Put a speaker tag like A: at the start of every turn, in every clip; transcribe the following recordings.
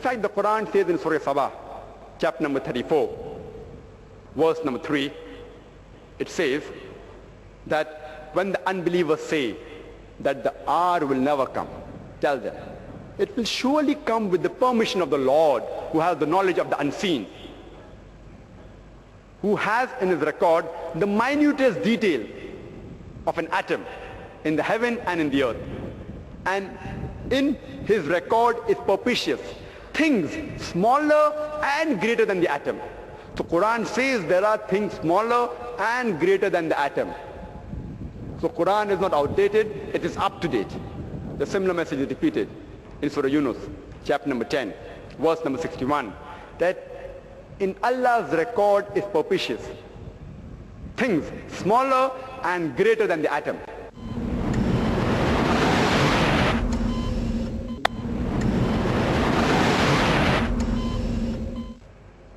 A: In fact, the Quran says in Surah Sabah, chapter number 34, verse number 3, it says that when the unbelievers say that the hour will never come, tell them, it will surely come with the permission of the Lord, who has the knowledge of the unseen, who has in his record the minutest detail of an atom in the heaven and in the earth. And in his record is propitious things smaller and greater than the atom. So Quran says there are things smaller and greater than the atom. So Quran is not outdated, it is up to date. The similar message is repeated in Surah Yunus, chapter number 10, verse number 61, that in Allah's record is propitious things smaller and greater than the atom.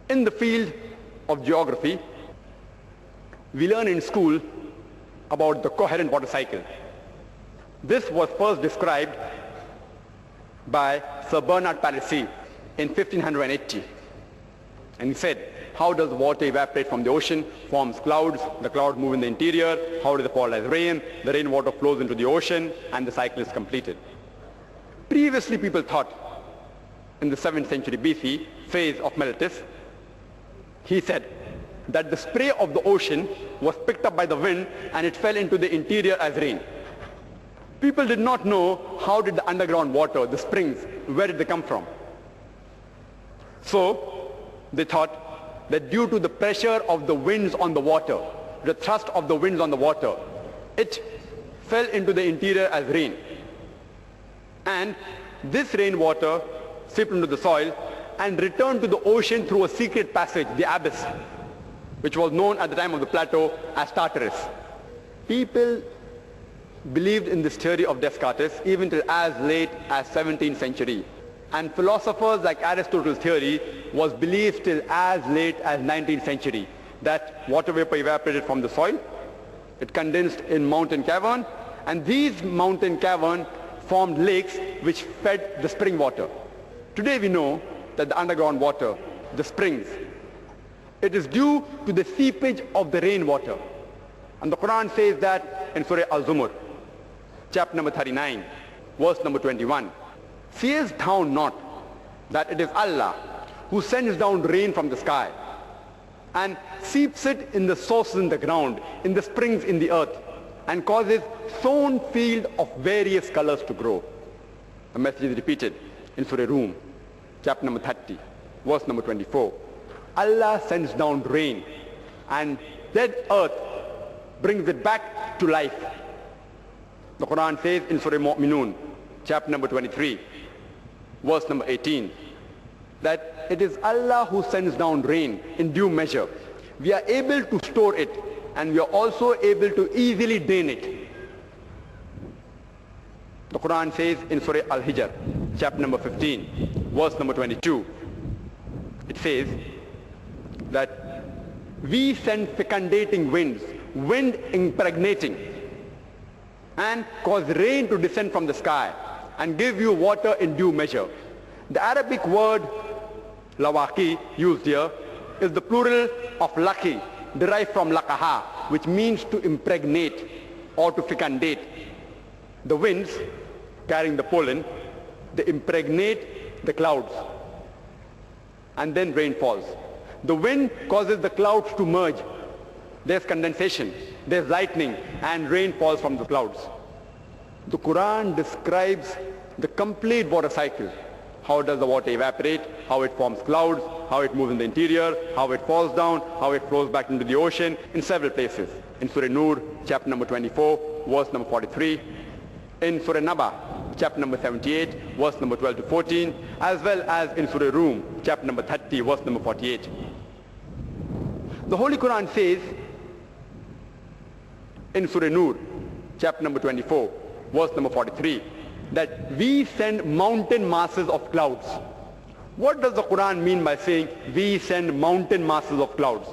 A: In the field of geography, we learn in school about the coherent water cycle. This was first described by Sir Bernard Palissy in 1580. And he said, how does water evaporate from the ocean, forms clouds, the clouds move in the interior, how does it fall as rain, the rainwater flows into the ocean, and the cycle is completed. Previously people thought, in the 7th century BC phase of Mellitus, he said that the spray of the ocean was picked up by the wind and it fell into the interior as rain. People did not know how did the underground water, the springs, where did they come from. So they thought that due to the pressure of the winds on the water, the thrust of the winds on the water, it fell into the interior as rain. And this rainwater seeped into the soil and returned to the ocean through a secret passage, the abyss, which was known at the time of the plateau as Tartarus. People believed in this theory of Descartes even till as late as 17th century. And philosophers like Aristotle's theory was believed till as late as 19th century, that water vapor evaporated from the soil, it condensed in mountain cavern, and these mountain caverns formed lakes which fed the spring water. Today we know that the underground water, the springs, it is due to the seepage of the rainwater. And the Quran says that in Surah Al-Zumar, chapter number 39, verse number 21. Seest thou not that it is Allah who sends down rain from the sky and seeps it in the sources in the ground, in the springs in the earth, and causes sown field of various colors to grow. The message is repeated in Surah Rum, chapter number 30, verse number 24. Allah sends down rain and dead earth brings it back to life. The Quran says in Surah Mu'minun, chapter number 23, verse number 18, that it is Allah who sends down rain in due measure. We are able to store it and we are also able to easily drain it. The Quran says in Surah Al-Hijr, chapter number 15, verse number 22, it says that we send fecundating winds, wind impregnating, and cause rain to descend from the sky and give you water in due measure. The Arabic word lawaki used here is the plural of laki, derived from lakaha, which means to impregnate or to fecundate. The winds carrying the pollen, they impregnate the clouds and then rain falls. The wind causes the clouds to merge. There's condensation, there's lightning, and rain falls from the clouds. The Quran describes the complete water cycle. How does the water evaporate, how it forms clouds, how it moves in the interior, how it falls down, how it flows back into the ocean, in several places. In Surah Nur, chapter number 24, verse number 43. In Surah Naba, chapter number 78, verse number 12 to 14, as well as in Surah Rum, chapter number 30, verse number 48. The Holy Quran says in Surah Nur, chapter number 24, verse number 43, that we send mountain masses of clouds. What does the Quran mean by saying we send mountain masses of clouds?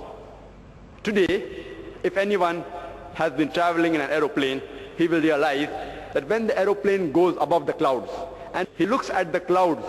A: Today, if anyone has been traveling in an aeroplane, he will realize that when the aeroplane goes above the clouds and he looks at the clouds